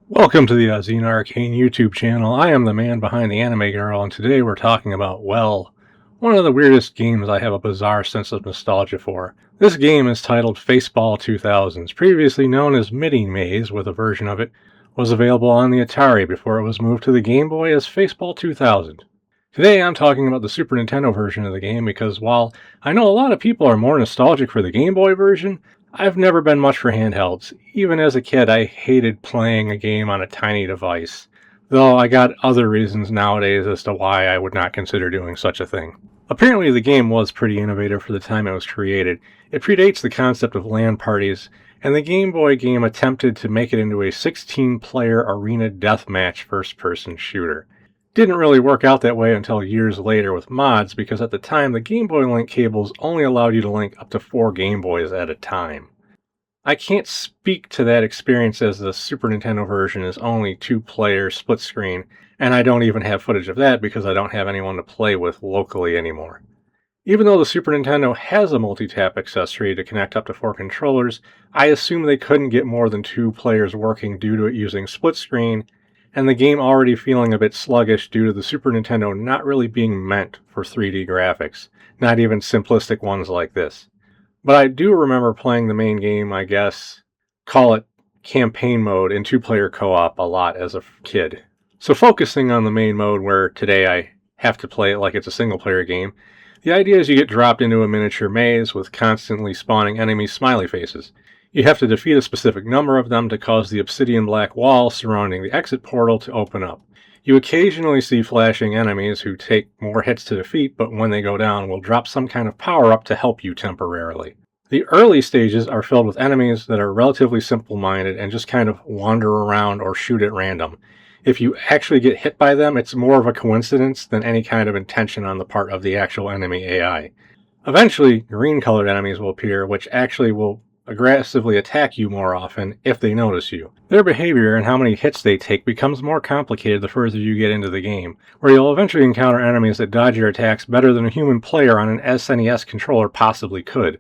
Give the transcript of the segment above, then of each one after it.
Welcome to the Xena Arcane YouTube channel. I am the man behind the anime girl, and today we're talking about, well, one of the weirdest games I have a bizarre sense of nostalgia for. This game is titled Faceball 2000s, previously known as Mini Maze, with a version of it was available on the Atari before it was moved to the Game Boy as Faceball 2000. Today I'm talking about the Super Nintendo version of the game because while I know a lot of people are more nostalgic for the Game Boy version, I've never been much for handhelds. Even as a kid, I hated playing a game on a tiny device, though I got other reasons nowadays as to why I would not consider doing such a thing. Apparently the game was pretty innovative for the time it was created. It predates the concept of LAN parties, and the Game Boy game attempted to make it into a 16-player arena deathmatch first-person shooter. Didn't really work out that way until years later with mods, because at the time the Game Boy link cables only allowed you to link up to 4 Game Boys at a time. I can't speak to that experience as the Super Nintendo version is only 2-player split screen, and I don't even have footage of that because I don't have anyone to play with locally anymore. Even though the Super Nintendo has a multi-tap accessory to connect up to 4 controllers, I assume they couldn't get more than 2 players working due to it using split screen, and the game already feeling a bit sluggish due to the Super Nintendo not really being meant for 3D graphics, not even simplistic ones like this. But I do remember playing the main game, I guess, call it campaign mode in 2-player co-op a lot as a kid. So focusing on the main mode where today I have to play it like it's a single-player game, the idea is you get dropped into a miniature maze with constantly spawning enemy smiley faces. You have to defeat a specific number of them to cause the obsidian black wall surrounding the exit portal to open up. You occasionally see flashing enemies who take more hits to defeat, but when they go down will drop some kind of power-up to help you temporarily. The early stages are filled with enemies that are relatively simple-minded and just kind of wander around or shoot at random. If you actually get hit by them, it's more of a coincidence than any kind of intention on the part of the actual enemy AI. Eventually, green-colored enemies will appear, which actually will aggressively attack you more often if they notice you. Their behavior and how many hits they take becomes more complicated the further you get into the game, where you'll eventually encounter enemies that dodge your attacks better than a human player on an SNES controller possibly could.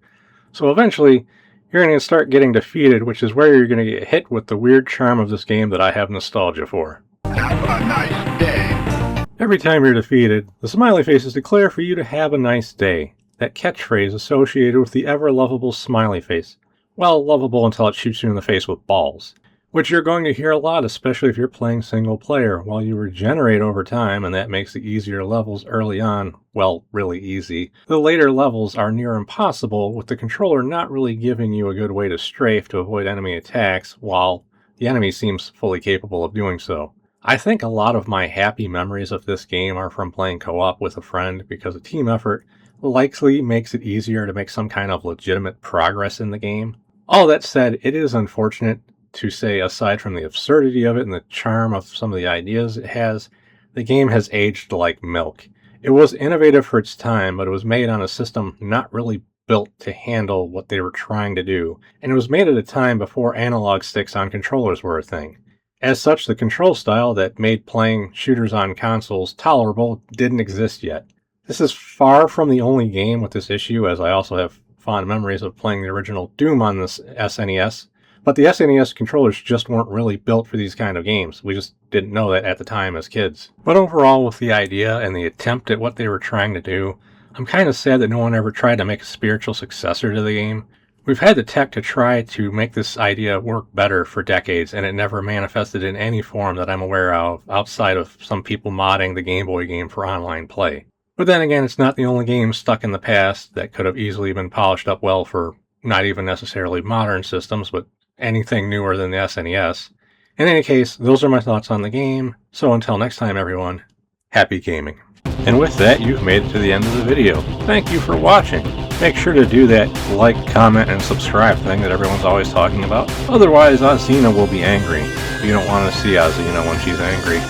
So eventually, you're going to start getting defeated, which is where you're going to get hit with the weird charm of this game that I have nostalgia for. Have a nice day. Every time you're defeated, the smiley faces declare for you to have a nice day, that catchphrase associated with the ever-lovable smiley face. Well, lovable until it shoots you in the face with balls, which you're going to hear a lot, especially if you're playing single player, while you regenerate over time, and that makes the easier levels early on, well, really easy. The later levels are near impossible, with the controller not really giving you a good way to strafe to avoid enemy attacks, while the enemy seems fully capable of doing so. I think a lot of my happy memories of this game are from playing co-op with a friend, because a team effort likely makes it easier to make some kind of legitimate progress in the game. All that said, it is unfortunate to say, aside from the absurdity of it and the charm of some of the ideas it has, the game has aged like milk. It was innovative for its time, but it was made on a system not really built to handle what they were trying to do, and it was made at a time before analog sticks on controllers were a thing. As such, the control style that made playing shooters on consoles tolerable didn't exist yet. This is far from the only game with this issue, as I also have fond memories of playing the original Doom on this SNES, but the SNES controllers just weren't really built for these kind of games. We just didn't know that at the time as kids. But overall, with the idea and the attempt at what they were trying to do, I'm kind of sad that no one ever tried to make a spiritual successor to the game. We've had the tech to try to make this idea work better for decades, and it never manifested in any form that I'm aware of, outside of some people modding the Game Boy game for online play. But then again, it's not the only game stuck in the past that could have easily been polished up well for not even necessarily modern systems, but anything newer than the SNES. In any case, those are my thoughts on the game, so until next time everyone, happy gaming. And with that, you've made it to the end of the video. Thank you for watching. Make sure to do that like, comment, and subscribe thing that everyone's always talking about. Otherwise, Xena will be angry. You don't want to see Xena when she's angry.